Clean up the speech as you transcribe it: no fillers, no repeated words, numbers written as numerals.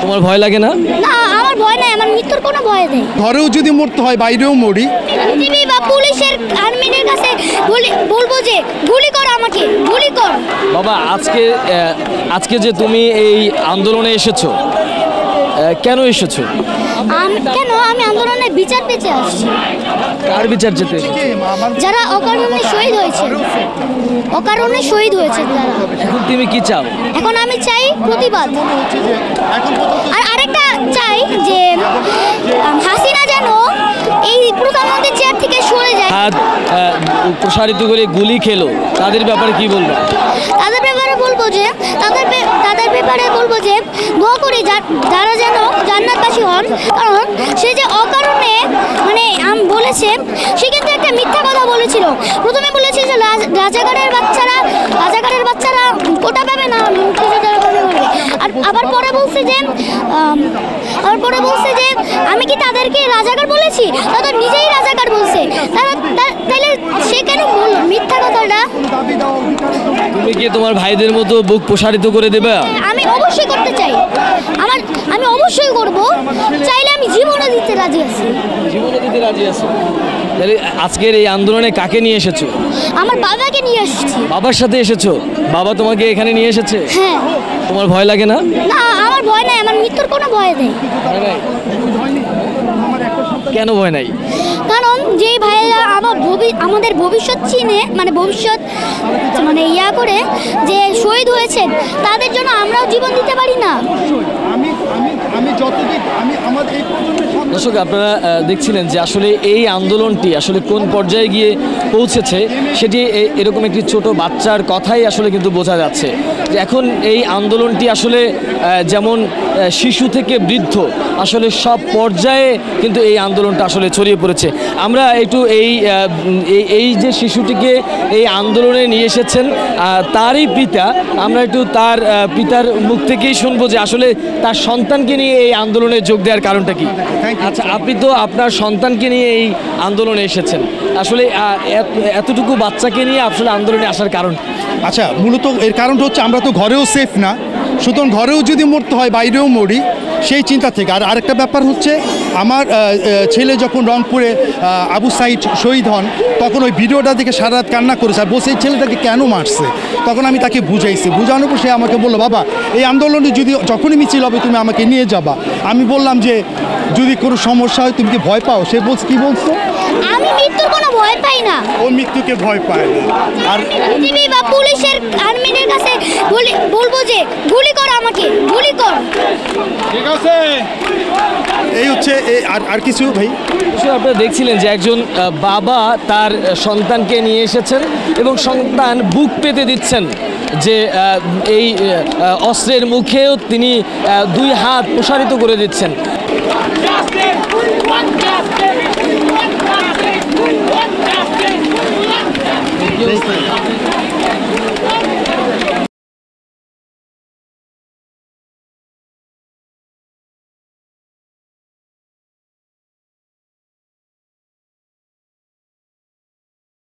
তোমার ভয় লাগে না? না, আমার ভয় নাই, আমার মৃত্যুর কোনো ভয় নেই। ঘরেও যদি মরতে হয় বাইরেও মরি। টিভি বা পুলিশের আর্মিদের কাছে বলবো যে গুলি কর, আমাকে গুলি কর। বাবা, আজকে যে তুমি এই আন্দোলনে এসেছো, কেন এসেছো? কেন আমি আন্দোলনের বিচার পেতে আসছি। কার বিচার যেতে? যারা অকারণে শহীদ হয়েছে, অকারণে শহীদ হয়েছে যারা। এখন তুমি কি চাও? এখন আমি চাই প্রতিবাদ। আর আরেকটা চাই যে হাসিনা যেন এই প্রধানমন্ত্রীর চেয়ার থেকে সরে যায়। হাত প্রসারিত করে গুলি খেলো, তাদের ব্যাপারে কি বলবো? তাদের ব্যাপারে বলবো যে দোয়া করি যারা যেন জান্নাতবাসী হন। কারণ সে যে অকারণে মানে বলেছে, সে কিন্তু একটা মিথ্যা কথা বলেছিল। প্রথমে বলেছিল যে রাজাকারের বাচ্চারা কোটা পাবে না, মুক্তিযোদ্ধারা পাবে। আর আবার পরে বলছে যে আমি কি তাদেরকে রাজাকার বলেছি? তারা নিজেই রাজাকার বলছে। তাহলে সে কেন বলল মিথ্যা কথাটা? তুমি কি তোমার ভাইদের মতো বুক প্রসারিত করে দেবে? আমি অবশ্যই করতে চাই। আমি অবশ্যই করব। চাইলে আমি জীবনও দিতে রাজি আছি। জীবনও দিতে রাজি আছো? তাহলে আজকের এই আন্দোলনে কাকে নিয়ে এসেছো? আমার বাবাকে নিয়ে এসেছি। বাবার সাথে এসেছো? বাবা তোমাকে এখানে নিয়ে এসেছে? হ্যাঁ। তোমার ভয় লাগে না? না, আমার ভয় নাই, আমার মৃত্যুর কোনো ভয় নেই। কেন ভয় নাই? কারণ যেই ভাইয়েরা আমাদের ভবিষ্যৎ চিনে, মানে ইয়া করে যে শহীদ হয়েছেন, তাদের জন্য আমরাও জীবন দিতে পারি না। দর্শক, আপনারা দেখছিলেন যে আসলে এই আন্দোলনটি আসলে কোন পর্যায়ে গিয়ে পৌঁছেছে, সেটি এরকম একটি ছোট বাচ্চার কথাই আসলে কিন্তু বোঝা যাচ্ছে যে এখন এই আন্দোলনটি আসলে যেমন শিশু থেকে বৃদ্ধ আসলে সব পর্যায়ে কিন্তু এই আন্দোলনটা আসলে ছড়িয়ে পড়েছে। আমরা একটু এই যে শিশুটিকে এই আন্দোলনে নিয়ে এসেছেন তারই পিতা, আমরা একটু তার পিতার মুখ থেকেই শুনবো যে আসলে তার সন্তানকে নিয়ে এই আন্দোলনে যোগ দেওয়ার কারণটা কি। আচ্ছা, আপনি তো আপনার সন্তানকে নিয়ে এই আন্দোলনে এসেছেন, আসলে এতটুকু বাচ্চাকে নিয়ে আসলে আন্দোলনে আসার কারণ? আচ্ছা, মূলত এর কারণটা হচ্ছে আমরা তো ঘরেও সেফ না, সুতরাং ঘরেও যদি মরতে হয় বাইরেও মরি, সেই চিন্তা থেকে। আর আরেকটা ব্যাপার হচ্ছে, আমার ছেলে যখন রংপুরে আবু সাইদ শহীদ হন, তখন ওই ভিডিওটা দেখে সারা রাত কান্না করেছে আর বসে এই ছেলেটাকে কেন মারছে। তখন আমি তাকে বুঝাইছি, বুঝানোর পর সে আমাকে বললো, বাবা এই আন্দোলনে যখনই মিছিল হবে তুমি আমাকে নিয়ে যাবা। আমি বললাম যে যদি কোনো সমস্যা হয় তুমি কি ভয় পাও? সে বলছে, কি বলছো? আমি মৃত্যুর কোনো ভয় পাই না। ও মৃত্যুকে ভয় পায় না। আর টিভি বা পুলিশের আর্মিদের কাছে বলবো যে গুলি কর, আমাকে গুলি কর। ঠিক আছে, এই হচ্ছে আর কিছু ভাই? আপনারা দেখছিলেন যে একজন বাবা তার সন্তানকে নিয়ে এসেছেন এবং সন্তান বুক পেতে দিচ্ছেন যে এই অস্ত্রের মুখেও তিনি দুই হাত প্রসারিত করে দিচ্ছেন।